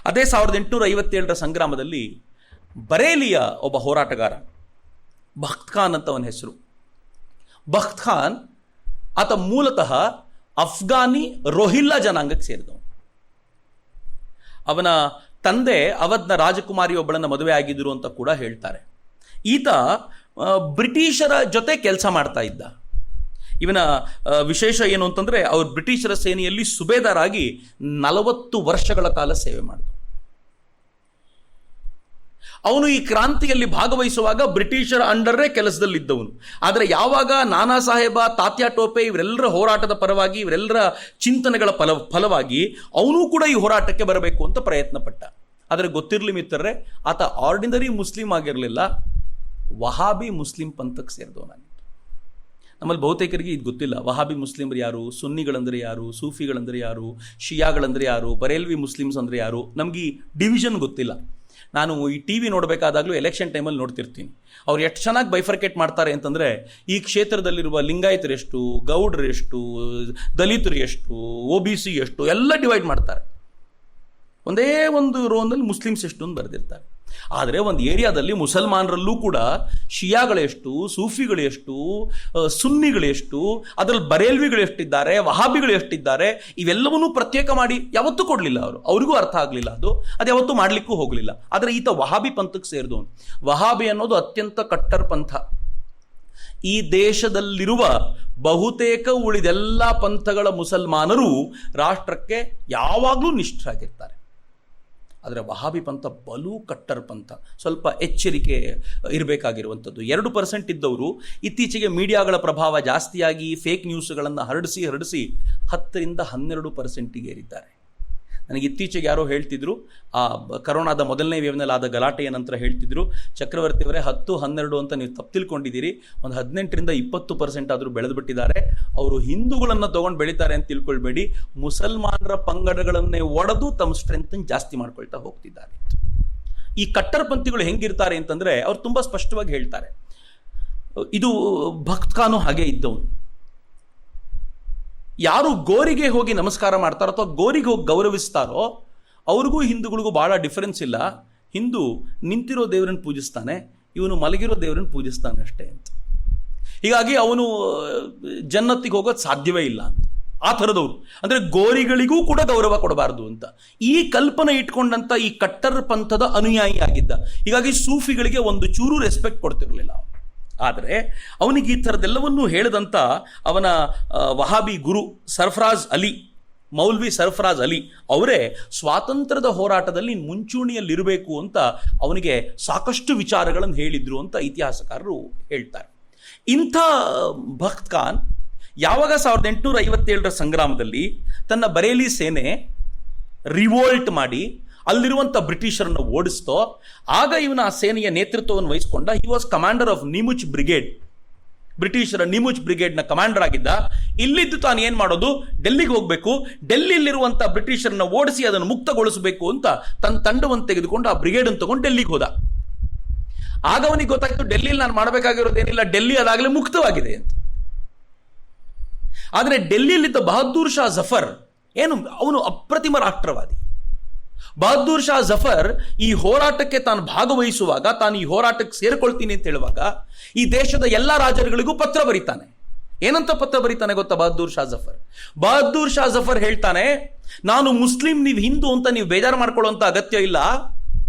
ಅದೇ 1857 ಸಂಗ್ರಾಮದಲ್ಲಿ ಬರೇಲಿಯ ಒಬ್ಬ ಹೋರಾಟಗಾರ ಬಖ್ತ್ ಖಾನ್ ಅಂತ ಅವನ ಹೆಸರು. ಬಖ್ತ್ ಖಾನ್ ಆತ ಮೂಲತಃ ಅಫ್ಘಾನಿ ರೋಹಿಲ್ಲಾ ಜನಾಂಗಕ್ಕೆ ಸೇರಿದವನು. ಅವನ ತಂದೆ ಅವಧ್ನ ರಾಜಕುಮಾರಿ ಒಬ್ಬಳನ್ನು ಮದುವೆ ಆಗಿದ್ರು ಅಂತ ಕೂಡ ಹೇಳ್ತಾರೆ. ಈತ ಬ್ರಿಟಿಷರ ಜೊತೆ ಕೆಲಸ ಮಾಡ್ತಾ ಇದ್ದ. ಇವನ ವಿಶೇಷ ಏನು ಅಂತಂದರೆ, ಅವರು ಬ್ರಿಟಿಷರ ಸೇನೆಯಲ್ಲಿ ಸುಬೇದಾರ್ ಆಗಿ 40 ವರ್ಷಗಳ ಕಾಲ ಸೇವೆ ಮಾಡಿದ. ಅವನು ಈ ಕ್ರಾಂತಿಯಲ್ಲಿ ಭಾಗವಹಿಸುವಾಗ ಬ್ರಿಟಿಷರ ಅಂಡರೇ ಕೆಲಸದಲ್ಲಿದ್ದವನು. ಆದರೆ ಯಾವಾಗ ನಾನಾ ಸಾಹೇಬ, ತಾತ್ಯಾ ಟೋಪೆ ಇವರೆಲ್ಲರ ಹೋರಾಟದ ಪರವಾಗಿ, ಇವರೆಲ್ಲರ ಚಿಂತನೆಗಳ ಫಲವಾಗಿ ಅವನು ಕೂಡ ಈ ಹೋರಾಟಕ್ಕೆ ಬರಬೇಕು ಅಂತ ಪ್ರಯತ್ನ ಪಟ್ಟ. ಆದರೆ ಗೊತ್ತಿರಲಿ ಮಿತ್ರರೇ, ಆತ ಆರ್ಡಿನರಿ ಮುಸ್ಲಿಂ ಆಗಿರಲಿಲ್ಲ, ವಹಾಬಿ ಮುಸ್ಲಿಂ ಪಂಥಕ್ಕೆ ಸೇರಿದವನಾಗಿತ್ತು. ನಮ್ಮಲ್ಲಿ ಬಹುತೇಕರಿಗೆ ಇದು ಗೊತ್ತಿಲ್ಲ. ವಹಾಬಿ ಮುಸ್ಲಿಮರು ಯಾರು, ಸುನ್ನಿಗಳಂದರೆ ಯಾರು, ಸೂಫಿಗಳಂದರೆ ಯಾರು, ಶಿಯಾಗಳಂದರೆ ಯಾರು, ಬರೇಲ್ವಿ ಮುಸ್ಲಿಮ್ಸ್ ಅಂದರೆ ಯಾರು, ನಮ್ಗೆ ಈ ಡಿವಿಷನ್ ಗೊತ್ತಿಲ್ಲ. ನಾನು ಈ ಟಿ ವಿ ನೋಡಬೇಕಾದಾಗಲೂ ಎಲೆಕ್ಷನ್ ಟೈಮಲ್ಲಿ ನೋಡ್ತಿರ್ತೀನಿ. ಅವ್ರು ಎಷ್ಟು ಚೆನ್ನಾಗಿ ಬೈಫರ್ಕೇಟ್ ಮಾಡ್ತಾರೆ ಅಂತಂದರೆ, ಈ ಕ್ಷೇತ್ರದಲ್ಲಿರುವ ಲಿಂಗಾಯತರು ಎಷ್ಟು, ಗೌಡ್ರು ಎಷ್ಟು, ದಲಿತರು ಎಷ್ಟು, OBC ಎಷ್ಟು ಎಲ್ಲ ಡಿವೈಡ್ ಮಾಡ್ತಾರೆ. ಒಂದೇ ಒಂದು ರೋನಲ್ಲಿ ಮುಸ್ಲಿಮ್ಸ್ ಎಷ್ಟು ಅಂತ ಬರೆದಿರ್ತಾರೆ. ಆದರೆ ಒಂದು ಏರಿಯಾದಲ್ಲಿ ಮುಸಲ್ಮಾನರಲ್ಲೂ ಕೂಡ ಶಿಯಾಗಳೆಷ್ಟು, ಸೂಫಿಗಳು ಎಷ್ಟು, ಸುನ್ನಿಗಳು ಎಷ್ಟು, ಅದರಲ್ಲಿ ಬರೇಲ್ವಿಗಳು ಎಷ್ಟಿದ್ದಾರೆ, ವಹಾಬಿಗಳು ಎಷ್ಟಿದ್ದಾರೆ, ಇವೆಲ್ಲವನ್ನೂ ಪ್ರತ್ಯೇಕ ಮಾಡಿ ಯಾವತ್ತೂ ಕೊಡಲಿಲ್ಲ. ಅವ್ರಿಗೂ ಅರ್ಥ ಆಗಲಿಲ್ಲ, ಅದು ಯಾವತ್ತೂ ಮಾಡಲಿಕ್ಕೂ ಹೋಗಲಿಲ್ಲ. ಆದರೆ ಈತ ವಹಾಬಿ ಪಂಥಕ್ಕೆ ಸೇರಿದವನು. ವಹಾಬಿ ಅನ್ನೋದು ಅತ್ಯಂತ ಕಟ್ಟರ್ ಪಂಥ. ಈ ದೇಶದಲ್ಲಿರುವ ಬಹುತೇಕ ಉಳಿದೆಲ್ಲ ಪಂಥಗಳ ಮುಸಲ್ಮಾನರು ರಾಷ್ಟ್ರಕ್ಕೆ ಯಾವಾಗಲೂ ನಿಷ್ಠರಾಗಿರ್ತಾರೆ. ಆದರೆ ವಹಾಬಿ ಪಂಥ ಬಲು ಕಟ್ಟರ್ ಪಂಥ, ಸ್ವಲ್ಪ ಎಚ್ಚರಿಕೆ ಇರಬೇಕಾಗಿರುವಂಥದ್ದು. 2% ಇದ್ದವರು ಇತ್ತೀಚೆಗೆ ಮೀಡಿಯಾಗಳ ಪ್ರಭಾವ ಜಾಸ್ತಿಯಾಗಿ ಫೇಕ್ ನ್ಯೂಸ್ಗಳನ್ನು ಹರಡಿಸಿ 10ರಿಂದ 12% ಏರಿದ್ದಾರೆ. ನನಗೆ ಇತ್ತೀಚೆಗೆ ಯಾರೋ ಹೇಳ್ತಿದ್ರು, ಆ ಕರೋನಾದ ಮೊದಲನೇ ವೇವ್ನಲ್ಲಿ ಆದ ಗಲಾಟೆಯ ನಂತರ ಹೇಳ್ತಿದ್ರು, ಚಕ್ರವರ್ತಿಯವರೇ 10-12 ಅಂತ ನೀವು ತಪ್ಪು ತಿಳ್ಕೊಂಡಿದ್ದೀರಿ, ಒಂದು 18ರಿಂದ 20% ಆದರೂ ಬೆಳೆದು ಬಿಟ್ಟಿದ್ದಾರೆ. ಅವರು ಹಿಂದೂಗಳನ್ನು ತೊಗೊಂಡು ಬೆಳೀತಾರೆ ಅಂತ ತಿಳ್ಕೊಳ್ಬೇಡಿ, ಮುಸಲ್ಮಾನರ ಪಂಗಡಗಳನ್ನೇ ಒಡೆದು ತಮ್ಮ ಸ್ಟ್ರೆಂತನ್ನು ಜಾಸ್ತಿ ಮಾಡ್ಕೊಳ್ತಾ ಹೋಗ್ತಿದ್ದಾರೆ. ಈ ಕಟ್ಟರ್ಪಂಥಿಗಳು ಹೆಂಗಿರ್ತಾರೆ ಅಂತಂದರೆ, ಅವ್ರು ತುಂಬ ಸ್ಪಷ್ಟವಾಗಿ ಹೇಳ್ತಾರೆ. ಇದು ಭಕ್ತ್ ಖಾನು ಹಾಗೆ ಇದ್ದವನು. ಯಾರು ಗೋರಿಗೆ ಹೋಗಿ ನಮಸ್ಕಾರ ಮಾಡ್ತಾರೋ ಅಥವಾ ಗೋರಿಗೆ ಹೋಗಿ ಗೌರವಿಸ್ತಾರೋ ಅವ್ರಿಗೂ ಹಿಂದೂಗಳಿಗೂ ಭಾಳ ಡಿಫರೆನ್ಸ್ ಇಲ್ಲ. ಹಿಂದೂ ನಿಂತಿರೋ ದೇವರನ್ನು ಪೂಜಿಸ್ತಾನೆ, ಇವನು ಮಲಗಿರೋ ದೇವರನ್ನು ಪೂಜಿಸ್ತಾನೆ ಅಷ್ಟೇ ಅಂತ. ಹೀಗಾಗಿ ಅವನು ಜನ್ನತ್ತಿಗೆ ಹೋಗೋದು ಸಾಧ್ಯವೇ ಇಲ್ಲ ಅಂತ. ಆ ಥರದವರು ಅಂದರೆ ಗೋರಿಗಳಿಗೂ ಕೂಡ ಗೌರವ ಕೊಡಬಾರ್ದು ಅಂತ ಈ ಕಲ್ಪನೆ ಇಟ್ಕೊಂಡಂಥ ಈ ಕಟ್ಟರ್ ಪಂಥದ ಅನುಯಾಯಿ ಆಗಿದ್ದ. ಹೀಗಾಗಿ ಸೂಫಿಗಳಿಗೆ ಒಂದು ಚೂರು ರೆಸ್ಪೆಕ್ಟ್ ಕೊಡ್ತಿರಲಿಲ್ಲ. ಆದರೆ ಅವನಿಗೆ ಈ ಥರದ್ದೆಲ್ಲವನ್ನೂ ಹೇಳಿದಂಥ ಅವನ ವಹಾಬಿ ಗುರು ಸರ್ಫರಾಜ್ ಅಲಿ, ಮೌಲ್ವಿ ಸರ್ಫರಾಜ್ ಅಲಿ ಅವರೇ ಸ್ವಾತಂತ್ರ್ಯದ ಹೋರಾಟದಲ್ಲಿ ಮುಂಚೂಣಿಯಲ್ಲಿರಬೇಕು ಅಂತ ಅವನಿಗೆ ಸಾಕಷ್ಟು ವಿಚಾರಗಳನ್ನು ಹೇಳಿದ್ರು ಅಂತ ಇತಿಹಾಸಕಾರರು ಹೇಳ್ತಾರೆ. ಇಂಥ ಭಕ್ತ್ ಖಾನ್ ಯಾವಾಗ 1857 ಸಂಗ್ರಾಮದಲ್ಲಿ ತನ್ನ ಬರೇಲಿ ಸೇನೆ ರಿವೋಲ್ಟ್ ಮಾಡಿ ಅಲ್ಲಿರುವಂಥ ಬ್ರಿಟಿಷರನ್ನು ಓಡಿಸ್ತೋ, ಆಗ ಇವನ ಆ ಸೇನೆಯ ನೇತೃತ್ವವನ್ನು ವಹಿಸಿಕೊಂಡ. He was commander of Neemuch brigade, ಬ್ರಿಟಿಷರ ನಿಮುಚ್ ಬ್ರಿಗೇಡ್ನ ಕಮಾಂಡರ್ ಆಗಿದ್ದ. ಇಲ್ಲಿದ್ದು ತಾನು ಏನು ಮಾಡೋದು, ಡೆಲ್ಲಿಗೆ ಹೋಗಬೇಕು, ಡೆಲ್ಲಿಯಲ್ಲಿರುವಂಥ ಬ್ರಿಟಿಷರನ್ನು ಓಡಿಸಿ ಅದನ್ನು ಮುಕ್ತಗೊಳಿಸಬೇಕು ಅಂತ ತನ್ನ ತಂಡವನ್ನು ತೆಗೆದುಕೊಂಡು ಆ ಬ್ರಿಗೇಡನ್ನು ತಗೊಂಡು ಡೆಲ್ಲಿಗೆ ಹೋದ. ಆಗ ಅವನಿಗೆ ಗೊತ್ತಾಯ್ತು, ಡೆಲ್ಲಿಯಲ್ಲಿ ನಾನು ಮಾಡಬೇಕಾಗಿರೋದೇನಿಲ್ಲ, ಡೆಲ್ಲಿ ಅದಾಗಲೇ ಮುಕ್ತವಾಗಿದೆ ಅಂತ. ಆದರೆ ಡೆಲ್ಲಿಯಲ್ಲಿದ್ದ ಬಹದ್ದೂರ್ ಶಾ ಜಫರ್ ಏನು, ಅವನು ಅಪ್ರತಿಮ ರಾಷ್ಟ್ರವಾದಿ. ಬಹದ್ದೂರ್ ಶಾ ಜಫರ್ ಈ ಹೋರಾಟಕ್ಕೆ ತಾನು ಭಾಗವಹಿಸುವಾಗ, ತಾನು ಈ ಹೋರಾಟಕ್ಕೆ ಸೇರ್ಕೊಳ್ತೀನಿ ಅಂತ ಹೇಳುವಾಗ ಈ ದೇಶದ ಎಲ್ಲ ರಾಜರುಗಳಿಗೂ ಪತ್ರ ಬರೀತಾನೆ. ಏನಂತ ಪತ್ರ ಬರೀತಾನೆ ಗೊತ್ತಾ ಬಹದ್ದೂರ್ ಶಾ ಜಫರ್? ಬಹದ್ದೂರ್ ಶಾ ಜಫರ್ ಹೇಳ್ತಾನೆ, ನಾನು ಮುಸ್ಲಿಂ, ನೀವು ಹಿಂದೂ ಅಂತ ನೀವು ಬೇಜಾರು ಮಾಡ್ಕೊಳ್ಳುವಂಥ ಅಗತ್ಯ ಇಲ್ಲ.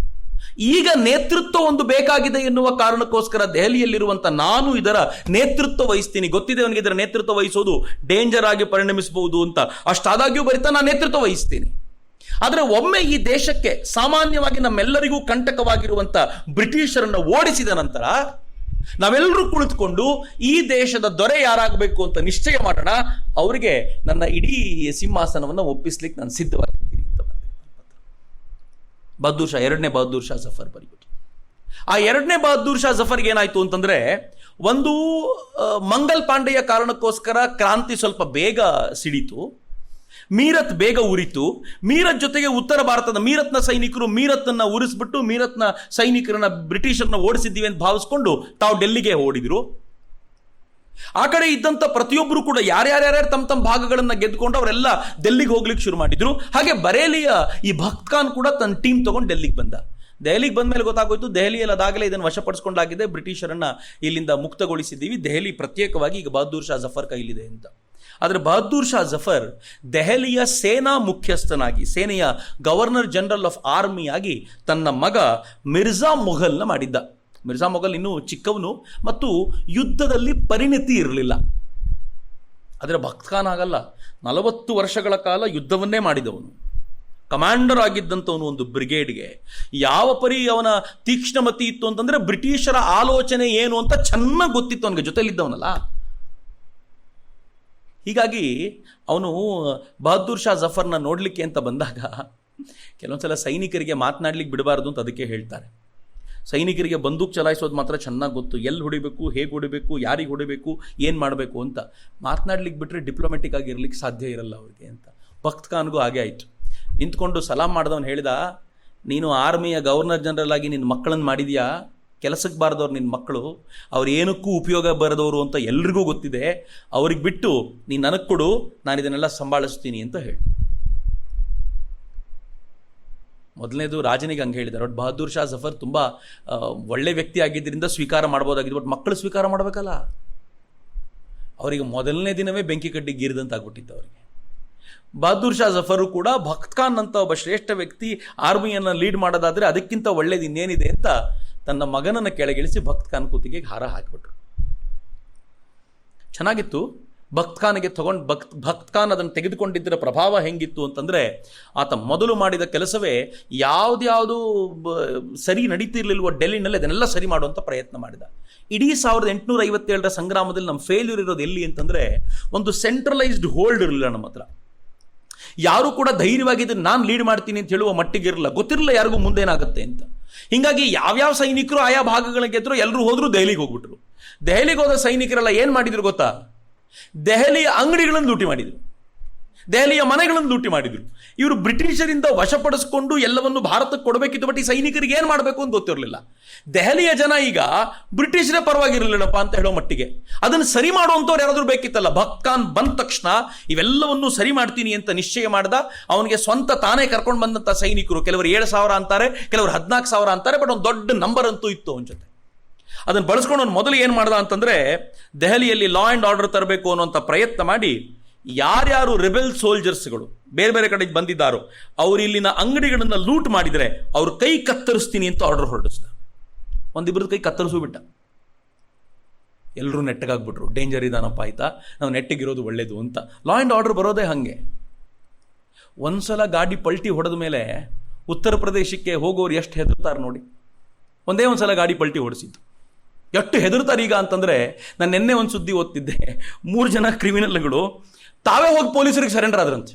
ಈಗ ನೇತೃತ್ವ ಒಂದು ಬೇಕಾಗಿದೆ ಎನ್ನುವ ಕಾರಣಕ್ಕೋಸ್ಕರ ದೆಹಲಿಯಲ್ಲಿರುವಂಥ ನಾನು ಇದರ ನೇತೃತ್ವ ವಹಿಸ್ತೀನಿ. ಗೊತ್ತಿದೆ ಅವನಿಗೆ ಇದರ ನೇತೃತ್ವ ವಹಿಸೋದು ಡೇಂಜರ್ ಆಗಿ ಪರಿಣಮಿಸಬಹುದು ಅಂತ. ಅಷ್ಟಾದಾಗ್ಯೂ ಬರೀತಾ ನಾನು ನೇತೃತ್ವ ವಹಿಸ್ತೀನಿ. ಆದರೆ ಒಮ್ಮೆ ಈ ದೇಶಕ್ಕೆ ಸಾಮಾನ್ಯವಾಗಿ ನಮ್ಮೆಲ್ಲರಿಗೂ ಕಂಟಕವಾಗಿರುವಂಥ ಬ್ರಿಟಿಷರನ್ನು ಓಡಿಸಿದ ನಂತರ ನಾವೆಲ್ಲರೂ ಕುಳಿತುಕೊಂಡು ಈ ದೇಶದ ದೊರೆ ಯಾರಾಗಬೇಕು ಅಂತ ನಿಶ್ಚಯ ಮಾಡೋಣ, ಅವರಿಗೆ ನನ್ನ ಇಡೀ ಸಿಂಹಾಸನವನ್ನು ಒಪ್ಪಿಸ್ಲಿಕ್ಕೆ ನಾನು ಸಿದ್ಧವಾಗಿದ್ದೀನಿ ಅಂತ ಬಹದ್ದೂರ್ ಶಾ, 2ನೇ ಬಹದ್ದೂರ್ ಶಾ ಜಫರ್ ಬರೀಬಿಟ್ಟು. ಆ 2ನೇ ಬಹದ್ದೂರ್ ಶಾ ಜಫರ್ಗೆ ಏನಾಯ್ತು ಅಂತಂದ್ರೆ, ಒಂದು ಮಂಗಲ್ ಪಾಂಡೆಯ ಕಾರಣಕ್ಕೋಸ್ಕರ ಕ್ರಾಂತಿ ಸ್ವಲ್ಪ ಬೇಗ ಸಿಡಿತು, ಮೀರತ್ ಬೇಗ ಉರಿತು. ಮೀರತ್ ಜೊತೆಗೆ ಉತ್ತರ ಭಾರತದ ಮೀರತ್ನ ಸೈನಿಕರು ಮೀರತ್ನ ಉರಿಸ್ಬಿಟ್ಟು ಮೀರತ್ನ ಸೈನಿಕರನ್ನ ಬ್ರಿಟಿಷರ್ನ ಓಡಿಸಿದ್ದೀವಿ ಅಂತ ಭಾವಿಸ್ಕೊಂಡು ತಾವು ಡೆಲ್ಲಿಗೆ ಓಡಿದ್ರು. ಆ ಕಡೆ ಇದ್ದಂಥ ಪ್ರತಿಯೊಬ್ಬರು ಕೂಡ ಯಾರ್ಯಾರ್ಯಾರು ತಮ್ಮ ತಮ್ಮ ಭಾಗಗಳನ್ನು ಗೆದ್ದುಕೊಂಡು ಅವರೆಲ್ಲ ಡೆಲ್ಲಿಗೆ ಹೋಗ್ಲಿಕ್ಕೆ ಶುರು ಮಾಡಿದ್ರು. ಹಾಗೆ ಬರೇಲಿಯ ಈ ಭಕ್ತ್ ಖಾನ್ ಕೂಡ ತನ್ನ ಟೀಮ್ ತಗೊಂಡು ಡೆಲ್ಲಿಗೆ ಬಂದ. ದೆಹಲಿಗೆ ಬಂದ ಮೇಲೆ ಗೊತ್ತಾಗೋಯ್ತು, ದೆಹಲಿಯಲ್ಲಿ ಅದಾಗಲೇ ಇದನ್ನು ವಶಪಡಿಸ್ಕೊಂಡಾಗಿದೆ, ಬ್ರಿಟಿಷರನ್ನ ಇಲ್ಲಿಂದ ಮುಕ್ತಗೊಳಿಸಿದ್ದೀವಿ, ದೆಹಲಿ ಪ್ರತ್ಯೇಕವಾಗಿ ಈಗ ಬಹದ್ದೂರ್ ಶಾ ಜಫರ್ ಕೈಲಿದೆ ಅಂತ. ಆದರೆ ಬಹದ್ದೂರ್ ಶಾ ಜಫರ್ ದೆಹಲಿಯ ಸೇನಾ ಮುಖ್ಯಸ್ಥನಾಗಿ, ಸೇನೆಯ ಗವರ್ನರ್ ಜನರಲ್ ಆಫ್ ಆರ್ಮಿ ಆಗಿ ತನ್ನ ಮಗ ಮಿರ್ಜಾ ಮೊಘಲ್ನ ಮಾಡಿದ್ದ. ಮಿರ್ಜಾ ಮೊಘಲ್ ಇನ್ನೂ ಚಿಕ್ಕವನು ಮತ್ತು ಯುದ್ಧದಲ್ಲಿ ಪರಿಣಿತಿ ಇರಲಿಲ್ಲ. ಆದರೆ ಭಕ್ತ್ ಖಾನ್ ಆಗಲ್ಲ, 40 ವರ್ಷಗಳ ಕಾಲ ಯುದ್ಧವನ್ನೇ ಮಾಡಿದವನು, ಕಮಾಂಡರ್ ಆಗಿದ್ದಂಥವನು ಒಂದು ಬ್ರಿಗೇಡ್ಗೆ. ಯಾವ ಪರಿ ಅವನ ತೀಕ್ಷ್ಣಮತಿ ಇತ್ತು ಅಂತಂದ್ರೆ ಬ್ರಿಟಿಷರ ಆಲೋಚನೆ ಏನು ಅಂತ ಚೆನ್ನಾಗಿ ಗೊತ್ತಿತ್ತು ಅವನಿಗೆ, ಜೊತೆಲಿದ್ದವನಲ್ಲ. ಹೀಗಾಗಿ ಅವನು ಬಹದ್ದೂರ್ ಶಾ ಜಫರ್ನ ನೋಡಲಿಕ್ಕೆ ಅಂತ ಬಂದಾಗ ಕೆಲವೊಂದ್ಸಲ ಸೈನಿಕರಿಗೆ ಮಾತನಾಡ್ಲಿಕ್ಕೆ ಬಿಡಬಾರ್ದು ಅಂತ ಅದಕ್ಕೆ ಹೇಳ್ತಾರೆ. ಸೈನಿಕರಿಗೆ ಬಂದೂಕ್ ಚಲಾಯಿಸೋದು ಮಾತ್ರ ಚೆನ್ನಾಗಿ ಗೊತ್ತು, ಎಲ್ಲಿ ಹೊಡಿಬೇಕು, ಹೇಗೆ ಹೊಡಿಬೇಕು, ಯಾರಿಗೆ ಹೊಡಿಬೇಕು, ಏನು ಮಾಡಬೇಕು ಅಂತ. ಮಾತನಾಡ್ಲಿಕ್ಕೆ ಬಿಟ್ಟರೆ ಡಿಪ್ಲೊಮೆಟಿಕ್ ಆಗಿರ್ಲಿಕ್ಕೆ ಸಾಧ್ಯ ಇರಲ್ಲ ಅವ್ರಿಗೆ ಅಂತ. ಭಕ್ತ್ ಖಾನ್ಗೂ ಹಾಗೆ ಆಯಿತು. ನಿಂತ್ಕೊಂಡು ಸಲಾಮ್ ಮಾಡಿದವನು ಹೇಳಿದ, ನೀನು ಆರ್ಮಿಯ ಗವರ್ನರ್ ಜನರಲ್ ಆಗಿ ನಿನ್ನ ಮಕ್ಕಳನ್ನು ಮಾಡಿದ್ಯಾ, ಕೆಲಸಕ್ಕೆ ಬಾರದವ್ರು ನಿನ್ನ ಮಕ್ಕಳು, ಅವ್ರು ಏನಕ್ಕೂ ಉಪಯೋಗ ಬರದವರು ಅಂತ ಎಲ್ರಿಗೂ ಗೊತ್ತಿದೆ, ಅವ್ರಿಗೆ ಬಿಟ್ಟು ನೀನು ನನಗೆ ಕೊಡು, ನಾನು ಇದನ್ನೆಲ್ಲ ಸಂಭಾಳಿಸ್ತೀನಿ ಅಂತ ಹೇಳಿ. ಮೊದಲನೇದು ರಾಜನಿಗೆ ಹಂಗೆ ಹೇಳಿದ್ದಾರೆ. ಬಟ್ ಬಹದ್ದೂರ್ ಶಾ ಜಫರ್ ತುಂಬ ಒಳ್ಳೆ ವ್ಯಕ್ತಿ ಆಗಿದ್ದರಿಂದ ಸ್ವೀಕಾರ ಮಾಡ್ಬೋದಾಗಿದ್ದು, ಬಟ್ ಮಕ್ಕಳು ಸ್ವೀಕಾರ ಮಾಡಬೇಕಲ್ಲ. ಅವರಿಗೆ ಮೊದಲನೇ ದಿನವೇ ಬೆಂಕಿ ಕಡ್ಡಿ ಗೀರಿದಂತಾಗ್ಬಿಟ್ಟಿತ್ತು ಅವರಿಗೆ. ಬಹದ್ದೂರ್ ಶಾ ಜಫರು ಕೂಡ ಭಕ್ತ್ ಖಾನ್ ಅಂತ ಒಬ್ಬ ಶ್ರೇಷ್ಠ ವ್ಯಕ್ತಿ ಆರ್ಮಿಯನ್ನು ಲೀಡ್ ಮಾಡೋದಾದರೆ ಅದಕ್ಕಿಂತ ಒಳ್ಳೇದು ಇನ್ನೇನಿದೆ ಅಂತ ತನ್ನ ಮಗನನ್ನು ಕೆಳಗಿಳಿಸಿ ಭಕ್ತ್ ಖಾನ್ ಕೂತಿಗೆ ಹಾರ ಹಾಕಿಬಿಟ್ರು. ಚೆನ್ನಾಗಿತ್ತು. ಭಕ್ತ್ ಖಾನ್ಗೆ ಭಕ್ತ್ ಖಾನ್ ಅದನ್ನು ತೆಗೆದುಕೊಂಡಿದ್ದರ ಪ್ರಭಾವ ಹೆಂಗಿತ್ತು ಅಂತಂದರೆ, ಆತ ಮೊದಲು ಮಾಡಿದ ಕೆಲಸವೇ ಯಾವ್ದ್ಯಾವುದು ಸರಿ ನಡೀತಿರ್ಲಿಲ್ವೋ ಡೆಲ್ಲಿನಲ್ಲಿ ಅದನ್ನೆಲ್ಲ ಸರಿ ಮಾಡುವಂಥ ಪ್ರಯತ್ನ ಮಾಡಿದ. ಇಡೀ 1857ರ ಸಂಗ್ರಾಮದಲ್ಲಿ ನಮ್ಮ ಫೇಲ್ಯೂರ್ ಇರೋದು ಎಲ್ಲಿ ಅಂತಂದರೆ, ಒಂದು ಸೆಂಟ್ರಲೈಸ್ಡ್ ಹೋಲ್ಡ್ ಇರಲಿಲ್ಲ ನಮ್ಮ ಹತ್ರ. ಯಾರು ಕೂಡ ಧೈರ್ಯವಾಗಿ ನಾನು ಲೀಡ್ ಮಾಡ್ತೀನಿ ಅಂತ ಹೇಳುವ ಮಟ್ಟಿಗೆ ಇರಲಿಲ್ಲ, ಗೊತ್ತಿರಲಿಲ್ಲ ಯಾರಿಗೂ ಮುಂದೇನಾಗುತ್ತೆ ಅಂತ. ಹೀಗಾಗಿ ಯಾವ್ಯಾವ ಸೈನಿಕರು ಆಯಾ ಭಾಗಗಳಿಗೆ ಗೆದ್ರು, ಎಲ್ಲರೂ ಹೋದ್ರು ದೆಹಲಿಗೆ ಹೋಗ್ಬಿಟ್ರು. ದೆಹಲಿಗೆ ಹೋದ ಸೈನಿಕರೆಲ್ಲ ಏನು ಮಾಡಿದ್ರು ಗೊತ್ತಾ? ದೆಹಲಿಯ ಅಂಗಡಿಗಳನ್ನು ಲೂಟಿ ಮಾಡಿದರು, ದೆಹಲಿಯ ಮನೆಗಳನ್ನು ಲೂಟಿ ಮಾಡಿದರು. ಇವರು ಬ್ರಿಟಿಷರಿಂದ ವಶಪಡಿಸಿಕೊಂಡು ಎಲ್ಲವನ್ನು ಭಾರತಕ್ಕೆ ಕೊಡಬೇಕಿತ್ತು. ಬಟ್ ಈ ಸೈನಿಕರಿಗೆ ಏನು ಮಾಡಬೇಕು ಅಂತ ಗೊತ್ತಿರಲಿಲ್ಲ. ದೆಹಲಿಯ ಜನ ಈಗ ಬ್ರಿಟಿಷರೇ ಪರವಾಗಿರಲಿಲ್ಲಪ್ಪ ಅಂತ ಹೇಳೋ ಮಟ್ಟಿಗೆ ಅದನ್ನು ಸರಿ ಮಾಡುವಂಥವ್ರು ಯಾರಾದರೂ ಬೇಕಿತ್ತಲ್ಲ. ಭಕ್ತ್ ಖಾನ್ ಬಂದ ತಕ್ಷಣ ಇವೆಲ್ಲವನ್ನು ಸರಿ ಮಾಡ್ತೀನಿ ಅಂತ ನಿಶ್ಚಯ ಮಾಡ್ದ. ಅವನಿಗೆ ಸ್ವಂತ ತಾನೇ ಕರ್ಕೊಂಡು ಬಂದಂಥ ಸೈನಿಕರು, ಕೆಲವರು 7,000 ಅಂತಾರೆ, ಕೆಲವರು 14,000 ಅಂತಾರೆ, ಬಟ್ ಒಂದು ದೊಡ್ಡ ನಂಬರ್ ಅಂತೂ ಇತ್ತು ಅವನ ಜೊತೆ. ಅದನ್ನು ಬಳಸ್ಕೊಂಡು ಅವನು ಮೊದಲು ಏನು ಮಾಡ್ದ ಅಂತಂದರೆ, ದೆಹಲಿಯಲ್ಲಿ ಲಾ ಆ್ಯಂಡ್ ಆರ್ಡರ್ ತರಬೇಕು ಅನ್ನೋಂಥ ಪ್ರಯತ್ನ ಮಾಡಿ ಯಾರ್ಯಾರು ರೆಬೆಲ್ ಸೋಲ್ಜರ್ಸ್ಗಳು ಬೇರೆ ಬೇರೆ ಕಡೆಗೆ ಬಂದಿದ್ದಾರೋ ಅವರು ಇಲ್ಲಿನ ಅಂಗಡಿಗಳನ್ನು ಲೂಟ್ ಮಾಡಿದರೆ ಅವ್ರ ಕೈ ಕತ್ತರಿಸ್ತೀನಿ ಅಂತ ಆರ್ಡರ್ ಹೊರಡಿಸ್ದ. ಒಂದಿಬ್ಬರದ ಕೈ ಕತ್ತರಿಸು ಬಿಟ್ಟ. ಎಲ್ಲರೂ ನೆಟ್ಟಗಾಗ್ಬಿಟ್ರು. ಡೇಂಜರ್ ಇದಾನಪ್ಪ, ಆಯ್ತಾ, ನಾವು ನೆಟ್ಟಿಗಿರೋದು ಒಳ್ಳೇದು ಅಂತ. ಲಾ ಆ್ಯಂಡ್ ಆರ್ಡರ್ ಬರೋದೇ ಹಾಗೆ. ಒಂದ್ಸಲ ಗಾಡಿ ಪಲ್ಟಿ ಹೊಡೆದ ಮೇಲೆ ಉತ್ತರ ಪ್ರದೇಶಕ್ಕೆ ಹೋಗೋರು ಎಷ್ಟು ಹೆದರ್ತಾರೆ ನೋಡಿ. ಒಂದೇ ಒಂದ್ಸಲ ಗಾಡಿ ಪಲ್ಟಿ ಹೊಡೆಸಿದ್ದು ಎಷ್ಟು ಹೆದರ್ತಾರೆ ಈಗ ಅಂತಂದರೆ, ನಾನು ನಿನ್ನೆ ಒಂದು ಸುದ್ದಿ ಓದ್ತಿದ್ದೆ. 3 ಜನ ಕ್ರಿಮಿನಲ್ಗಳು ತಾವೇ ಹೋಗಿ ಪೊಲೀಸರಿಗೆ ಸರೆಂಡರ್ ಆದ್ರಂತೆ.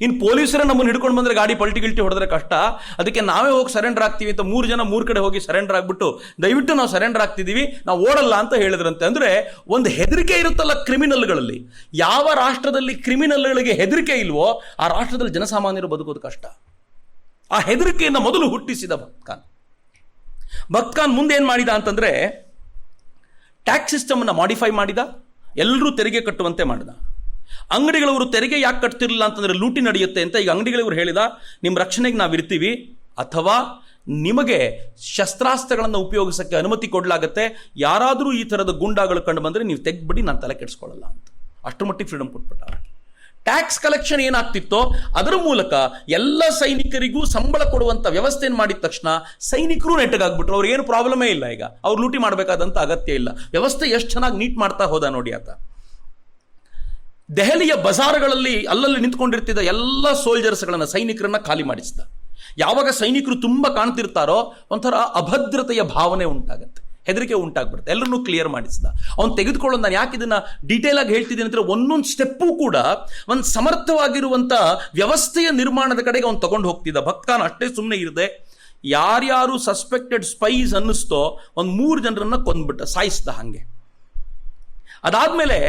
ಇನ್ನು ಪೊಲೀಸರೇ ನಮ್ಮನ್ನು ಹಿಡ್ಕೊಂಡು ಬಂದರೆ ಗಾಡಿ ಪಲ್ಟಿ ಹೊಡೆದ್ರೆ ಕಷ್ಟ, ಅದಕ್ಕೆ ನಾವೇ ಹೋಗಿ ಸರೆಂಡರ್ ಆಗ್ತೀವಿ ಅಂತ 3 ಜನ 3 ಕಡೆ ಹೋಗಿ ಸರೆಂಡರ್ ಆಗ್ಬಿಟ್ಟು, ದಯವಿಟ್ಟು ನಾವು ಸರೆಂಡರ್ ಆಗ್ತಿದ್ದೀವಿ, ನಾವು ಓಡಲ್ಲ ಅಂತ ಹೇಳಿದ್ರಂತೆ. ಅಂದರೆ ಒಂದು ಹೆದರಿಕೆ ಇರುತ್ತಲ್ಲ ಕ್ರಿಮಿನಲ್ಗಳಲ್ಲಿ. ಯಾವ ರಾಷ್ಟ್ರದಲ್ಲಿ ಕ್ರಿಮಿನಲ್ಗಳಿಗೆ ಹೆದರಿಕೆ ಇಲ್ವೋ ಆ ರಾಷ್ಟ್ರದಲ್ಲಿ ಜನಸಾಮಾನ್ಯರು ಬದುಕೋದು ಕಷ್ಟ. ಆ ಹೆದರಿಕೆಯನ್ನು ಮೊದಲು ಹುಟ್ಟಿಸಿದ ಭಕ್ತ್ ಖಾನ್ ಮುಂದೆ ಏನು ಮಾಡಿದ ಅಂತಂದರೆ, ಟ್ಯಾಕ್ಸ್ ಸಿಸ್ಟಮನ್ನು ಮಾಡಿಫೈ ಮಾಡಿದ, ಎಲ್ಲರೂ ತೆರಿಗೆ ಕಟ್ಟುವಂತೆ ಮಾಡಿದ. ಅಂಗಡಿಗಳವರು ತೆರಿಗೆ ಯಾಕೆ ಕಟ್ತಿರಲಿಲ್ಲ ಅಂತಂದರೆ ಲೂಟಿ ನಡೆಯುತ್ತೆ ಅಂತ. ಈಗ ಅಂಗಡಿಗಳವರು ಹೇಳಿದ, ನಿಮ್ಮ ರಕ್ಷಣೆಗೆ ನಾವು ಇರ್ತೀವಿ, ಅಥವಾ ನಿಮಗೆ ಶಸ್ತ್ರಾಸ್ತ್ರಗಳನ್ನು ಉಪಯೋಗಿಸೋಕ್ಕೆ ಅನುಮತಿ ಕೊಡಲಾಗುತ್ತೆ, ಯಾರಾದರೂ ಈ ಥರದ ಗುಂಡಾಗಳು ಕಂಡು ಬಂದರೆ ನೀವು ತೆಗೆದ್ಬಿಡಿ, ನಾನು ತಲೆ ಕೆಡಿಸ್ಕೊಳ್ಳಲ್ಲ ಅಂತ. ಅಷ್ಟರ ಮಟ್ಟಿಗೆ ಫ್ರೀಡಮ್ ಕೊಟ್ಬಿಟ್ಟ. ಟ್ಯಾಕ್ಸ್ ಕಲೆಕ್ಷನ್ ಏನಾಗ್ತಿತ್ತೋ ಅದರ ಮೂಲಕ ಎಲ್ಲ ಸೈನಿಕರಿಗೂ ಸಂಬಳ ಕೊಡುವಂಥ ವ್ಯವಸ್ಥೆಯನ್ನು ಮಾಡಿದ ತಕ್ಷಣ ಸೈನಿಕರು ನೆಟ್ಟಗಾಗ್ಬಿಟ್ರು. ಅವ್ರು ಏನು ಪ್ರಾಬ್ಲಮೇ ಇಲ್ಲ. ಈಗ ಅವ್ರು ಲೂಟಿ ಮಾಡಬೇಕಾದಂಥ ಅಗತ್ಯ ಇಲ್ಲ. ವ್ಯವಸ್ಥೆ ಎಷ್ಟು ಚೆನ್ನಾಗಿ ನೀಟ್ ಮಾಡ್ತಾ ಹೋದ ನೋಡಿ ಆತ. ದೆಹಲಿಯ ಬಜಾರ್ಗಳಲ್ಲಿ ಅಲ್ಲಲ್ಲಿ ನಿಂತ್ಕೊಂಡಿರ್ತಿದ್ದ ಎಲ್ಲ ಸೋಲ್ಜರ್ಸ್ಗಳನ್ನು, ಸೈನಿಕರನ್ನ ಖಾಲಿ ಮಾಡಿಸಿದ. ಯಾವಾಗ ಸೈನಿಕರು ತುಂಬ ಕಾಣ್ತಿರ್ತಾರೋ ಒಂಥರ ಅಭದ್ರತೆಯ ಭಾವನೆ ಉಂಟಾಗುತ್ತೆ, ಹೆದರಿಕೆ ಉಂಟಾಗ್ಬಿಡುತ್ತೆ. ಎಲ್ಲರನ್ನೂ ಕ್ಲಿಯರ್ ಮಾಡಿಸಿದ. ಅವ್ನು ತೆಗೆದುಕೊಳ್ಳೋದು, ನಾನು ಯಾಕೆ ಇದನ್ನು ಡೀಟೇಲ್ ಆಗಿ ಹೇಳ್ತಿದ್ದೀನಿ ಅಂದರೆ, ಒಂದೊಂದು ಸ್ಟೆಪ್ಪು ಕೂಡ ಒಂದು ಸಮರ್ಥವಾಗಿರುವಂಥ ವ್ಯವಸ್ಥೆಯ ನಿರ್ಮಾಣದ ಕಡೆಗೆ ಅವ್ನು ತಗೊಂಡು ಹೋಗ್ತಿದ್ದ. ಭಕ್ತ್ ಖಾನ್ ಅಷ್ಟೇ ಸುಮ್ಮನೆ ಇರದೆ ಯಾರ್ಯಾರು ಸಸ್ಪೆಕ್ಟೆಡ್ ಸ್ಪೈಸ್ ಅನ್ನಿಸ್ತೋ ಒಂದು 3 ಜನರನ್ನು ಕೊಂದ್ಬಿಟ್ಟ, ಸಾಯಿಸ್ದ. ಹಾಗೆ ಅದಾದಮೇಲೆ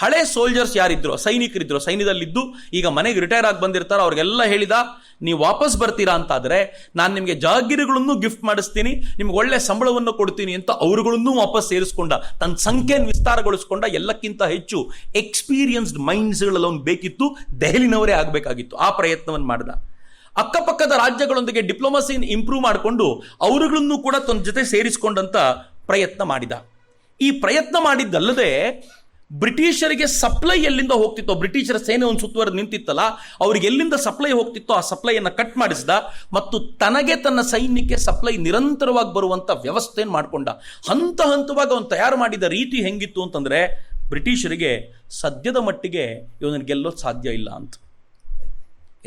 ಹಳೆ ಸೋಲ್ಜರ್ಸ್ ಯಾರಿದ್ರು, ಸೈನಿಕರಿದ್ರು, ಸೈನ್ಯದಲ್ಲಿದ್ದು ಈಗ ಮನೆಗೆ ರಿಟೈರ್ ಆಗಿ ಬಂದಿರ್ತಾರೋ ಅವ್ರಿಗೆಲ್ಲ ಹೇಳಿದ, ನೀವು ವಾಪಸ್ ಬರ್ತೀರಾ ಅಂತಾದರೆ ನಾನು ನಿಮಗೆ ಜಾಗೀರುಗಳನ್ನು ಗಿಫ್ಟ್ ಮಾಡಿಸ್ತೀನಿ, ನಿಮ್ಗೆ ಒಳ್ಳೆ ಸಂಬಳವನ್ನು ಕೊಡ್ತೀನಿ ಅಂತ ಅವರುಗಳನ್ನು ವಾಪಸ್ ಸೇರಿಸ್ಕೊಂಡ, ತನ್ನ ಸಂಖ್ಯೆಯನ್ನು ವಿಸ್ತಾರಗೊಳಿಸ್ಕೊಂಡ. ಎಲ್ಲಕ್ಕಿಂತ ಹೆಚ್ಚು ಎಕ್ಸ್ಪೀರಿಯನ್ಸ್ಡ್ ಮೈಂಡ್ಸ್ಗಳಲ್ಲಿ ಅವ್ನು ಬೇಕಿತ್ತು, ದೆಹಲಿನವರೇ ಆಗಬೇಕಾಗಿತ್ತು. ಆ ಪ್ರಯತ್ನವನ್ನು ಮಾಡಿದ. ಅಕ್ಕಪಕ್ಕದ ರಾಜ್ಯಗಳೊಂದಿಗೆ ಡಿಪ್ಲೊಮಸಿಯನ್ನು ಇಂಪ್ರೂವ್ ಮಾಡಿಕೊಂಡು ಅವರುಗಳನ್ನು ಕೂಡ ತನ್ನ ಜೊತೆ ಸೇರಿಸಿಕೊಂಡಂತ ಪ್ರಯತ್ನ ಮಾಡಿದ. ಈ ಪ್ರಯತ್ನ ಮಾಡಿದ್ದಲ್ಲದೆ ಬ್ರಿಟಿಷರಿಗೆ ಸಪ್ಲೈ ಎಲ್ಲಿಂದ ಹೋಗ್ತಿತ್ತೋ, ಬ್ರಿಟಿಷರ ಸೇನೆ ಒಂದು ಸುತ್ತುವರೆದು ನಿಂತಿತ್ತಲ್ಲ, ಅವ್ರಿಗೆ ಎಲ್ಲಿಂದ ಸಪ್ಲೈ ಹೋಗ್ತಿತ್ತೋ ಆ ಸಪ್ಲೈಯನ್ನು ಕಟ್ ಮಾಡಿಸಿದ ಮತ್ತು ತನಗೆ ತನ್ನ ಸೈನ್ಯಕ್ಕೆ ಸಪ್ಲೈ ನಿರಂತರವಾಗಿ ಬರುವಂಥ ವ್ಯವಸ್ಥೆಯನ್ನು ಮಾಡಿಕೊಂಡ. ಹಂತ ಹಂತವಾಗಿ ಅವನು ತಯಾರು ಮಾಡಿದ ರೀತಿ ಹೆಂಗಿತ್ತು ಅಂತಂದರೆ, ಬ್ರಿಟಿಷರಿಗೆ ಸದ್ಯದ ಮಟ್ಟಿಗೆ ಇವನನ್ನು ಗೆಲ್ಲೋದು ಸಾಧ್ಯ ಇಲ್ಲ ಅಂತ.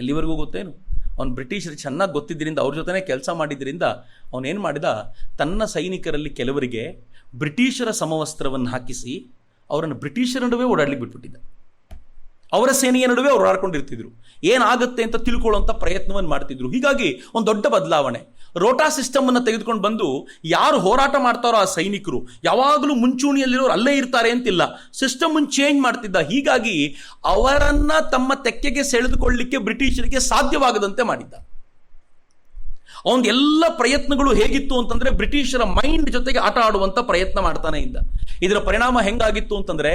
ಎಲ್ಲಿವರೆಗೂ ಗೊತ್ತೇನು, ಅವನು ಬ್ರಿಟಿಷರಿಗೆ ಚೆನ್ನಾಗಿ ಗೊತ್ತಿದ್ದರಿಂದ, ಅವ್ರ ಜೊತೆನೇ ಕೆಲಸ ಮಾಡಿದ್ರಿಂದ ಅವನೇನು ಮಾಡಿದ, ತನ್ನ ಸೈನಿಕರಲ್ಲಿ ಕೆಲವರಿಗೆ ಬ್ರಿಟಿಷರ ಸಮವಸ್ತ್ರವನ್ನು ಹಾಕಿಸಿ ಅವರನ್ನು ಬ್ರಿಟಿಷರ ನಡುವೆ ಓಡಾಡ್ಲಿಕ್ಕೆ ಬಿಟ್ಬಿಟ್ಟಿದ್ದ. ಅವರ ಸೇನೆಯ ನಡುವೆ ಅವ್ರು ಓಡಾಡ್ಕೊಂಡಿರ್ತಿದ್ರು, ಏನಾಗುತ್ತೆ ಅಂತ ತಿಳ್ಕೊಳ್ಳುವಂಥ ಪ್ರಯತ್ನವನ್ನು ಮಾಡ್ತಿದ್ರು. ಹೀಗಾಗಿ ಒಂದು ದೊಡ್ಡ ಬದಲಾವಣೆ, ರೋಟಾ ಸಿಸ್ಟಮ್ ಅನ್ನು ತೆಗೆದುಕೊಂಡು ಬಂದು ಯಾರು ಹೋರಾಟ ಮಾಡ್ತಾರೋ ಆ ಸೈನಿಕರು ಯಾವಾಗಲೂ ಮುಂಚೂಣಿಯಲ್ಲಿರೋರು ಅಲ್ಲೇ ಇರ್ತಾರೆ ಅಂತಿಲ್ಲ, ಸಿಸ್ಟಮ್ ಚೇಂಜ್ ಮಾಡ್ತಿದ್ದ. ಹೀಗಾಗಿ ಅವರನ್ನ ತಮ್ಮ ತೆಕ್ಕೆಗೆ ಸೆಳೆದುಕೊಳ್ಳಲಿಕ್ಕೆ ಬ್ರಿಟಿಷರಿಗೆ ಸಾಧ್ಯವಾಗದಂತೆ ಮಾಡಿದ್ದ. ಅವನ ಎಲ್ಲ ಪ್ರಯತ್ನಗಳು ಹೇಗಿತ್ತು ಅಂತಂದ್ರೆ, ಬ್ರಿಟಿಷರ ಮೈಂಡ್ ಜೊತೆಗೆ ಆಟ ಆಡುವಂತ ಪ್ರಯತ್ನ ಮಾಡ್ತಾನೆ ಇದ್ದ. ಇದರ ಪರಿಣಾಮ ಹೆಂಗಾಗಿತ್ತು ಅಂತಂದ್ರೆ,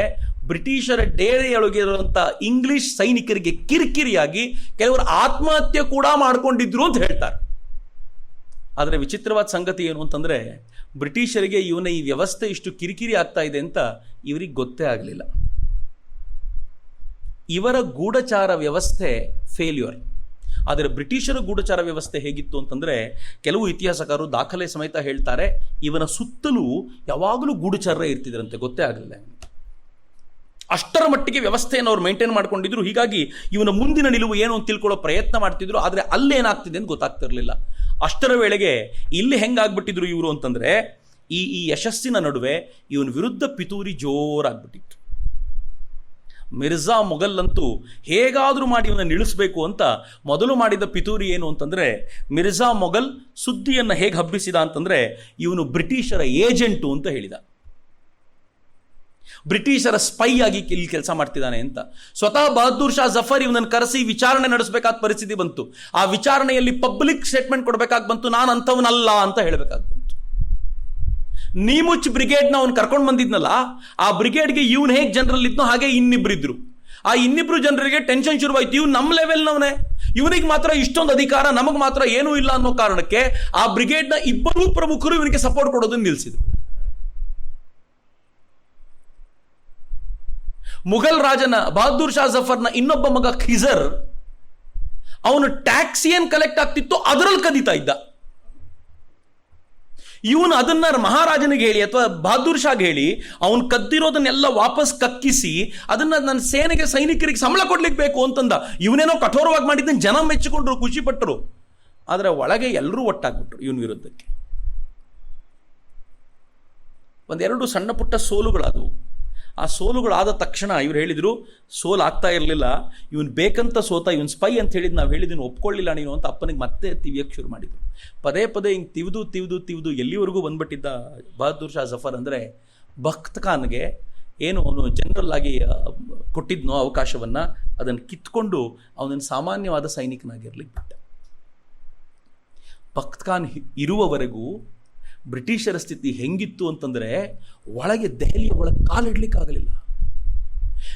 ಬ್ರಿಟಿಷರ ಡೇರೆಯೊಳಗಿರುವಂತ ಇಂಗ್ಲಿಷ್ ಸೈನಿಕರಿಗೆ ಕಿರಿಕಿರಿಯಾಗಿ ಕೆಲವರು ಆತ್ಮಹತ್ಯೆ ಕೂಡ ಮಾಡ್ಕೊಂಡಿದ್ರು ಅಂತ ಹೇಳ್ತಾರೆ. ಆದರೆ ವಿಚಿತ್ರವಾದ ಸಂಗತಿ ಏನು ಅಂತಂದ್ರೆ, ಬ್ರಿಟಿಷರಿಗೆ ಇವನ ಈ ವ್ಯವಸ್ಥೆ ಇಷ್ಟು ಕಿರಿಕಿರಿ ಆಗ್ತಾ ಇದೆ ಅಂತ ಇವರಿಗೆ ಗೊತ್ತೇ ಆಗಲಿಲ್ಲ. ಇವರ ಗೂಢಚಾರ ವ್ಯವಸ್ಥೆ ಫೇಲ್ಯೂರ್. ಆದರೆ ಬ್ರಿಟಿಷರ ಗೂಢಚಾರ ವ್ಯವಸ್ಥೆ ಹೇಗಿತ್ತು ಅಂತಂದ್ರೆ, ಕೆಲವು ಇತಿಹಾಸಕಾರರು ದಾಖಲೆ ಸಮೇತ ಹೇಳ್ತಾರೆ, ಇವನ ಸುತ್ತಲೂ ಯಾವಾಗಲೂ ಗೂಢಚಾರರೇ ಇರ್ತಿದ್ರಂತೆ, ಗೊತ್ತೇ ಆಗಲಿಲ್ಲ. ಅಷ್ಟರ ಮಟ್ಟಿಗೆ ವ್ಯವಸ್ಥೆಯನ್ನು ಅವ್ರು ಮೇಂಟೈನ್ ಮಾಡ್ಕೊಂಡಿದ್ರು. ಹೀಗಾಗಿ ಇವನ ಮುಂದಿನ ನಿಲುವು ಏನು ಅಂತ ತಿಳ್ಕೊಳ್ಳೋ ಪ್ರಯತ್ನ ಮಾಡ್ತಿದ್ರು, ಆದರೆ ಅಲ್ಲೇನಾಗ್ತಿದೆ ಅಂತ ಗೊತ್ತಾಗ್ತಿರ್ಲಿಲ್ಲ. ಅಷ್ಟರ ವೇಳೆಗೆ ಇಲ್ಲಿ ಹೆಂಗಾಗ್ಬಿಟ್ಟಿದ್ರು ಇವರು ಅಂತಂದ್ರೆ, ಈ ಯಶಸ್ಸಿನ ನಡುವೆ ಇವನ ವಿರುದ್ಧ ಪಿತೂರಿ ಜೋರಾಗ್ಬಿಟ್ಟಿತ್ತು. ಮಿರ್ಜಾ ಮೊಘಲ್ ಅಂತೂ ಹೇಗಾದರೂ ಮಾಡಿ ಇವನ್ನ ನಿಲ್ಲಿಸಬೇಕು ಅಂತ ಮೊದಲು ಮಾಡಿದ ಪಿತೂರಿ ಏನು ಅಂತಂದ್ರೆ, ಮಿರ್ಜಾ ಮೊಘಲ್ ಸುದ್ದಿಯನ್ನು ಹೇಗೆ ಹಬ್ಬಿಸಿದ ಅಂತಂದ್ರೆ, ಇವನು ಬ್ರಿಟಿಷರ ಏಜೆಂಟು ಅಂತ ಹೇಳಿದ, ಬ್ರಿಟಿಷರ ಸ್ಪೈ ಆಗಿ ಇಲ್ಲಿ ಕೆಲಸ ಮಾಡ್ತಿದ್ದಾನೆ ಅಂತ. ಸ್ವತಃ ಬಹದ್ದೂರ್ ಶಾ ಜಫರ್ ಇವನನ್ನು ಕರೆಸಿ ವಿಚಾರಣೆ ನಡೆಸಬೇಕಾದ ಪರಿಸ್ಥಿತಿ ಬಂತು. ಆ ವಿಚಾರಣೆಯಲ್ಲಿ ಪಬ್ಲಿಕ್ ಸ್ಟೇಟ್ಮೆಂಟ್ ಕೊಡಬೇಕಾಗಿ ಬಂತು, ನಾನು ಅಂಥವನಲ್ಲ ಅಂತ ಹೇಳಬೇಕಾಗಿ ಬಂತು. ನೀಮುಚ್ ಬ್ರಿಗೇಡ್ನ ಅವನು ಕರ್ಕೊಂಡು ಬಂದಿದ್ನಲ್ಲ, ಆ ಬ್ರಿಗೇಡ್ಗೆ ಇವನು ಹೇಗೆ ಜನರಲ್ ಇದ್ನೋ ಹಾಗೆ ಇನ್ನಿಬ್ರಿದ್ರು. ಆ ಇನ್ನಿಬ್ರು ಜನರಿಗೆ ಟೆನ್ಷನ್ ಶುರುವಾಯ್ತು, ಇವ್ನು ನಮ್ಮ ಲೆವೆಲ್ನವನೇ, ಇವನಿಗೆ ಮಾತ್ರ ಇಷ್ಟೊಂದು ಅಧಿಕಾರ, ನಮಗೆ ಮಾತ್ರ ಏನೂ ಇಲ್ಲ ಅನ್ನೋ ಕಾರಣಕ್ಕೆ ಆ ಬ್ರಿಗೇಡ್ನ ಇಬ್ಬರೂ ಪ್ರಮುಖರು ಇವನಿಗೆ ಸಪೋರ್ಟ್ ಕೊಡೋದನ್ನು ನಿಲ್ಲಿಸಿದ್ರು. ಮುಘಲ್ ರಾಜನ ಬಹದ್ದೂರ್ ಶಾ ಜಫರ್ನ ಇನ್ನೊಬ್ಬ ಮಗ ಖಿಜರ್, ಅವನು ಟ್ಯಾಕ್ಸ್ ಏನ್ ಕಲೆಕ್ಟ್ ಆಗ್ತಿತ್ತು ಅದರಲ್ಲಿ ಕದೀತಾ ಇದ್ದ. ಇವನು ಅದನ್ನ ಮಹಾರಾಜನಿಗೆ ಹೇಳಿ ಅಥವಾ ಬಹದ್ದೂರ್ ಶಾಗೆ ಹೇಳಿ ಅವನು ಕದ್ದಿರೋದನ್ನೆಲ್ಲ ವಾಪಸ್ ಕಕ್ಕಿಸಿ ಅದನ್ನ ನನ್ನ ಸೇನೆಗೆ ಸೈನಿಕರಿಗೆ ಸಂಬಳ ಕೊಡ್ಲಿಕ್ಕೆ ಬೇಕು ಅಂತಂದ. ಇವನೇನೋ ಕಠೋರವಾಗಿ ಮಾಡಿದ್ದನ್ನು ಜನ ಮೆಚ್ಚಿಕೊಂಡ್ರು, ಖುಷಿ ಪಟ್ಟರು. ಆದರೆ ಒಳಗೆ ಎಲ್ಲರೂ ಒಟ್ಟಾಗ್ಬಿಟ್ರು ಇವನ ವಿರುದ್ಧಕ್ಕೆ. ಒಂದೆರಡು ಸಣ್ಣ ಪುಟ್ಟ ಸೋಲುಗಳಾದವು. ಆ ಸೋಲುಗಳಾದ ತಕ್ಷಣ ಇವ್ರು ಹೇಳಿದ್ರು, ಸೋಲು ಆಗ್ತಾ ಇರಲಿಲ್ಲ, ಇವನು ಬೇಕಂತ ಸೋತ, ಇವನು ಸ್ಪೈ ಅಂತ ಹೇಳಿದ್ ನಾವು ಹೇಳಿದ್ದೀನಿ, ಒಪ್ಕೊಳ್ಳಿಲ್ಲ ನೀನು ಅಂತ ಅಪ್ಪನಿಗೆ ಮತ್ತೆ ತಿವಿಯಕ್ಕೆ ಶುರು ಮಾಡಿದ್ರು. ಪದೇ ಪದೇ ಹಿಂಗೆ ತಿವಿದು ಎಲ್ಲಿವರೆಗೂ ಬಂದ್ಬಿಟ್ಟಿದ್ದ ಬಹದ್ದೂರ್ ಶಾ ಜಫರ್ ಅಂದರೆ, ಬಖ್ತ್ ಖಾನ್ಗೆ ಏನು ಅವನು ಜನರಲ್ ಆಗಿ ಕೊಟ್ಟಿದ್ನೋ ಅವಕಾಶವನ್ನು, ಅದನ್ನು ಕಿತ್ಕೊಂಡು ಅವನನ್ನು ಸಾಮಾನ್ಯವಾದ ಸೈನಿಕನಾಗಿರ್ಲಿಕ್ಕೆ ಬಿಟ್ಟ. ಬಖ್ತ್ ಖಾನ್ ಇರುವವರೆಗೂ ಬ್ರಿಟಿಷರ ಸ್ಥಿತಿ ಹೆಂಗಿತ್ತು ಅಂತಂದರೆ, ಒಳಗೆ ದೆಹಲಿಯ ಒಳಗೆ ಕಾಲಿಡ್ಲಿಕ್ಕಾಗಲಿಲ್ಲ.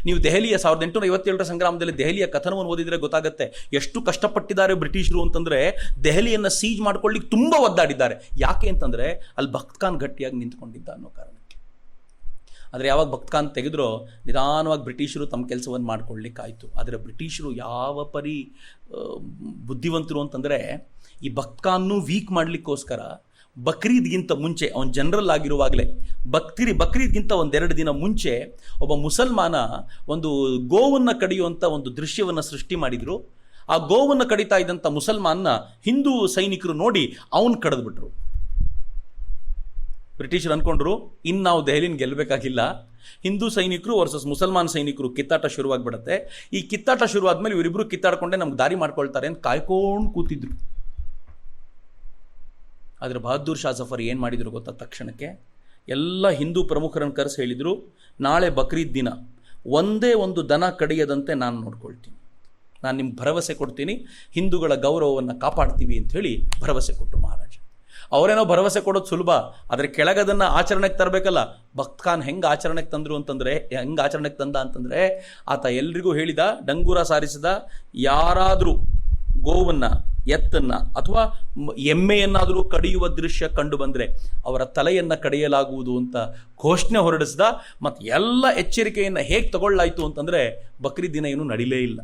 ನೀವು ದೆಹಲಿಯ 1857 ಸಂಗ್ರಾಮದಲ್ಲಿ ದೆಹಲಿಯ ಕಥನವನ್ನು ಓದಿದರೆ ಗೊತ್ತಾಗುತ್ತೆ ಎಷ್ಟು ಕಷ್ಟಪಟ್ಟಿದ್ದಾರೆ ಬ್ರಿಟಿಷರು ಅಂತಂದರೆ. ದೆಹಲಿಯನ್ನು ಸೀಜ್ ಮಾಡ್ಕೊಳ್ಳಿಕ್ಕೆ ತುಂಬ ಒದ್ದಾಡಿದ್ದಾರೆ. ಯಾಕೆ ಅಂತಂದರೆ ಅಲ್ಲಿ ಬಖ್ತ್ ಖಾನ್ ಗಟ್ಟಿಯಾಗಿ ನಿಂತ್ಕೊಂಡಿದ್ದ ಅನ್ನೋ ಕಾರಣಕ್ಕೆ. ಆದರೆ ಯಾವಾಗ ಬಖ್ತ್ ಖಾನ್ ತೆಗೆದ್ರೋ ನಿಧಾನವಾಗಿ ಬ್ರಿಟಿಷರು ತಮ್ಮ ಕೆಲಸವನ್ನು ಮಾಡ್ಕೊಳ್ಳಿಕ್ಕಾಯಿತು. ಆದರೆ ಬ್ರಿಟಿಷರು ಯಾವ ಪರಿ ಬುದ್ಧಿವಂತರು ಅಂತಂದರೆ, ಈ ಬಖ್ತ್ ಖಾನ್ನೂ ವೀಕ್ ಮಾಡಲಿಕ್ಕೋಸ್ಕರ ಬಕ್ರೀದ್ಗಿಂತ ಮುಂಚೆ, ಅವನು ಜನರಲ್ ಆಗಿರುವಾಗಲೇ ಬಕ್ರೀದ್ಗಿಂತ ಒಂದೆರಡು ದಿನ ಮುಂಚೆ ಒಬ್ಬ ಮುಸಲ್ಮಾನ ಒಂದು ಗೋವನ್ನು ಕಡಿಯುವಂಥ ಒಂದು ದೃಶ್ಯವನ್ನು ಸೃಷ್ಟಿ ಮಾಡಿದರು. ಆ ಗೋವನ್ನು ಕಡಿತಾ ಇದ್ದಂಥ ಮುಸಲ್ಮಾನ್ನ ಹಿಂದೂ ಸೈನಿಕರು ನೋಡಿ ಅವನು ಕಡಿದ್ಬಿಟ್ರು. ಬ್ರಿಟಿಷರು ಅಂದ್ಕೊಂಡ್ರು, ಇನ್ನು ನಾವು ದೆಹಲಿನ ಗೆಲ್ಲಬೇಕಾಗಿಲ್ಲ, ಹಿಂದೂ ಸೈನಿಕರು ವರ್ಸಸ್ ಮುಸಲ್ಮಾನ್ ಸೈನಿಕರು ಕಿತ್ತಾಟ ಶುರುವಾಗ್ಬಿಡತ್ತೆ. ಈ ಕಿತ್ತಾಟ ಶುರುವಾದ್ಮೇಲೆ ಇವರಿಬ್ಬರು ಕಿತ್ತಾಡ್ಕೊಂಡೆ ನಮ್ಗೆ ದಾರಿ ಮಾಡ್ಕೊಳ್ತಾರೆ ಅಂತ ಕಾಯ್ಕೊಂಡು ಕೂತಿದ್ರು. ಆದರೆ ಬಹದ್ದೂರ್ ಶಾ ಜಫರ್ ಏನು ಮಾಡಿದ್ರು ಗೊತ್ತಾ? ತಕ್ಷಣಕ್ಕೆ ಎಲ್ಲ ಹಿಂದೂ ಪ್ರಮುಖರನ್ನು ಕರೆಸಿ ಹೇಳಿದರು, ನಾಳೆ ಬಕ್ರೀದ್ ದಿನ ಒಂದೇ ಒಂದು ದನ ಕಡಿಯದಂತೆ ನಾನು ನೋಡ್ಕೊಳ್ತೀನಿ, ನಾನು ನಿಮ್ಗೆ ಭರವಸೆ ಕೊಡ್ತೀನಿ, ಹಿಂದೂಗಳ ಗೌರವವನ್ನು ಕಾಪಾಡ್ತೀವಿ ಅಂಥೇಳಿ ಭರವಸೆ ಕೊಟ್ಟರು ಮಹಾರಾಜ. ಅವರೇನೋ ಭರವಸೆ ಕೊಡೋದು ಸುಲಭ, ಆದರೆ ಕೆಳಗದನ್ನು ಆಚರಣೆಗೆ ತರಬೇಕಲ್ಲ. ಭಕ್ತ್ ಖಾನ್ ಹೆಂಗೆ ಆಚರಣೆಗೆ ತಂದ ಅಂತಂದರೆ ಆತ ಎಲ್ರಿಗೂ ಹೇಳಿದ, ಡಂಗೂರ ಸಾರಿಸಿದ, ಯಾರಾದರೂ ಗೋವನ್ನು, ಎತ್ತನ್ನು ಅಥವಾ ಎಮ್ಮೆಯನ್ನಾದರೂ ಕಡಿಯುವ ದೃಶ್ಯ ಕಂಡು ಬಂದರೆ ಅವರ ತಲೆಯನ್ನು ಕಡಿಯಲಾಗುವುದು ಅಂತ ಘೋಷಣೆ ಹೊರಡಿಸಿದ. ಮತ್ತು ಎಲ್ಲ ಎಚ್ಚರಿಕೆಯನ್ನು ಹೇಗೆ ತಗೊಳ್ಳಾಯಿತು ಅಂತಂದರೆ ಬಕ್ರೀದ್ ದಿನ ಏನೂ ನಡೀಲೇ ಇಲ್ಲ.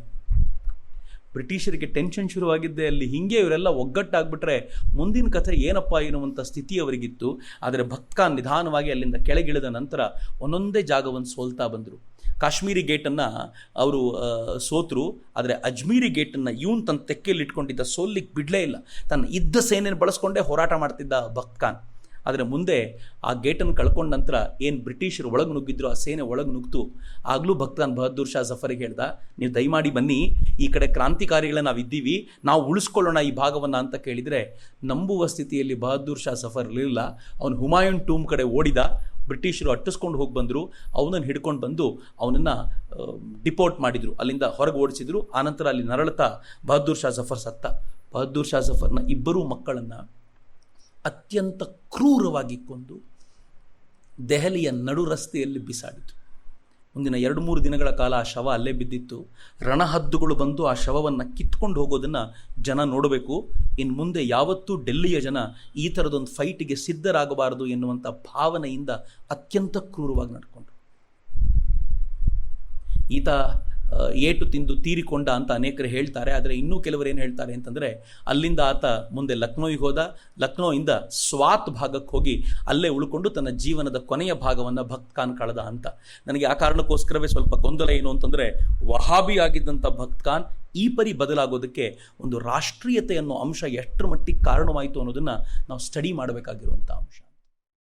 ಬ್ರಿಟಿಷರಿಗೆ ಟೆನ್ಷನ್ ಶುರುವಾಗಿದ್ದೆ ಅಲ್ಲಿ. ಹೀಗೆ ಇವರೆಲ್ಲ ಒಗ್ಗಟ್ಟಾಗ್ಬಿಟ್ರೆ ಮುಂದಿನ ಕಥೆ ಏನಪ್ಪ ಎನ್ನುವಂಥ ಸ್ಥಿತಿ ಅವರಿಗಿತ್ತು. ಆದರೆ ಭಕ್ತ್ ಖಾನ್ ನಿಧಾನವಾಗಿ ಅಲ್ಲಿಂದ ಕೆಳಗಿಳಿದ ನಂತರ ಒಂದೊಂದೇ ಜಾಗವನ್ನು ಸೋಲ್ತಾ ಬಂದರು. ಕಾಶ್ಮೀರಿ ಗೇಟನ್ನು ಅವರು ಸೋತರು, ಆದರೆ ಅಜ್ಮೀರಿ ಗೇಟನ್ನು ಇವನು ತನ್ನ ತೆಕ್ಕೆಯಲ್ಲಿ ಇಟ್ಕೊಂಡಿದ್ದ, ಸೋಲಿಕ್ಕೆ ಬಿಡಲೇ ಇಲ್ಲ. ತನ್ನ ಇದ್ದ ಸೇನೆಯನ್ನು ಬಳಸ್ಕೊಂಡೇ ಹೋರಾಟ ಮಾಡ್ತಿದ್ದ ಭಕ್ತ್ ಖಾನ್. ಆದರೆ ಮುಂದೆ ಆ ಗೇಟನ್ನು ಕಳ್ಕೊಂಡ ನಂತರ ಏನು ಬ್ರಿಟಿಷರು ಒಳಗೆ ನುಗ್ಗಿದ್ರು, ಆ ಸೇನೆ ಒಳಗೆ ನುಗ್ತು. ಆಗಲೂ ಭಕ್ತ್ ಖಾನ್ ಬಹದ್ದೂರ್ ಶಾ ಜಫರಿಗೆ ಹೇಳ್ದ, ನೀವು ದಯಮಾಡಿ ಬನ್ನಿ, ಈ ಕಡೆ ಕ್ರಾಂತಿಕಾರಿಗಳೇ ನಾವಿದ್ದೀವಿ, ನಾವು ಉಳಿಸ್ಕೊಳ್ಳೋಣ ಈ ಭಾಗವನ್ನು ಅಂತ ಕೇಳಿದರೆ ನಂಬುವ ಸ್ಥಿತಿಯಲ್ಲಿ ಬಹದ್ದೂರ್ ಶಾ ಜಫರ್ ಇರಲಿಲ್ಲ. ಅವನು ಹುಮಾಯೂನ್ ಟೂಮ್ ಕಡೆ ಓಡಿದ. ಬ್ರಿಟಿಷರು ಅಟ್ಟಿಸ್ಕೊಂಡು ಹೋಗಿ ಬಂದರು. ಅವನನ್ನು ಹಿಡ್ಕೊಂಡು ಬಂದು ಅವನನ್ನು ಡಿಪೋರ್ಟ್ ಮಾಡಿದರು, ಅಲ್ಲಿಂದ ಹೊರಗೆ ಓಡಿಸಿದ್ರು. ಆನಂತರ ಅಲ್ಲಿ ನರಳುತ್ತಾ ಬಹದ್ದೂರ್ ಶಾ ಜಫರ್ ಸತ್ತ. ಬಹದ್ದೂರ್ ಶಾ ಜಫರ್ನ ಇಬ್ಬರೂ ಮಕ್ಕಳನ್ನು ಅತ್ಯಂತ ಕ್ರೂರವಾಗಿ ಕೊಂದು ದೆಹಲಿಯ ನಡು ರಸ್ತೆಯಲ್ಲಿ ಬಿಸಾಡಿತು. ಮುಂದಿನ 2-3 ದಿನಗಳ ಕಾಲ ಆ ಶವ ಅಲ್ಲೇ ಬಿದ್ದಿತ್ತು. ರಣಹದ್ದುಗಳು ಬಂದು ಆ ಶವವನ್ನು ಕಿತ್ಕೊಂಡು ಹೋಗೋದನ್ನು ಜನ ನೋಡಬೇಕು. ಇನ್ನು ಮುಂದೆ ಯಾವತ್ತೂ ಡೆಲ್ಲಿಯ ಜನ ಈ ಥರದೊಂದು ಫೈಟಿಗೆ ಸಿದ್ಧರಾಗಬಾರದು ಎನ್ನುವಂಥ ಭಾವನೆಯಿಂದ ಅತ್ಯಂತ ಕ್ರೂರವಾಗಿ ನಡ್ಕೊಂಡ್ರು. ಈತ ಏಟು ತಿಂದು ತೀರಿಕೊಂಡ ಅಂತ ಅನೇಕರು ಹೇಳ್ತಾರೆ. ಆದರೆ ಇನ್ನೂ ಕೆಲವರು ಏನು ಹೇಳ್ತಾರೆ ಅಂತಂದರೆ, ಅಲ್ಲಿಂದ ಆತ ಮುಂದೆ ಲಕ್ನೋಗೆ ಹೋದ. ಲಕ್ನೋಯಿಂದ ಸ್ವಾತ್ ಭಾಗಕ್ಕೆ ಹೋಗಿ ಅಲ್ಲೇ ಉಳ್ಕೊಂಡು ತನ್ನ ಜೀವನದ ಕೊನೆಯ ಭಾಗವನ್ನು ಭಕ್ತ್ ಖಾನ್ ಕಳೆದ ಅಂತ. ನನಗೆ ಆ ಕಾರಣಕ್ಕೋಸ್ಕರವೇ ಸ್ವಲ್ಪ ಗೊಂದಲ ಏನು ಅಂತಂದರೆ, ವಹಾಬಿ ಆಗಿದ್ದಂಥ ಭಕ್ತ್ ಖಾನ್ ಈ ಪರಿ ಬದಲಾಗೋದಕ್ಕೆ ಒಂದು ರಾಷ್ಟ್ರೀಯತೆ ಅನ್ನೋ ಅಂಶ ಎಷ್ಟರ ಮಟ್ಟಿಗೆ ಕಾರಣವಾಯಿತು ಅನ್ನೋದನ್ನು ನಾವು ಸ್ಟಡಿ ಮಾಡಬೇಕಾಗಿರುವಂಥ ಅಂಶ.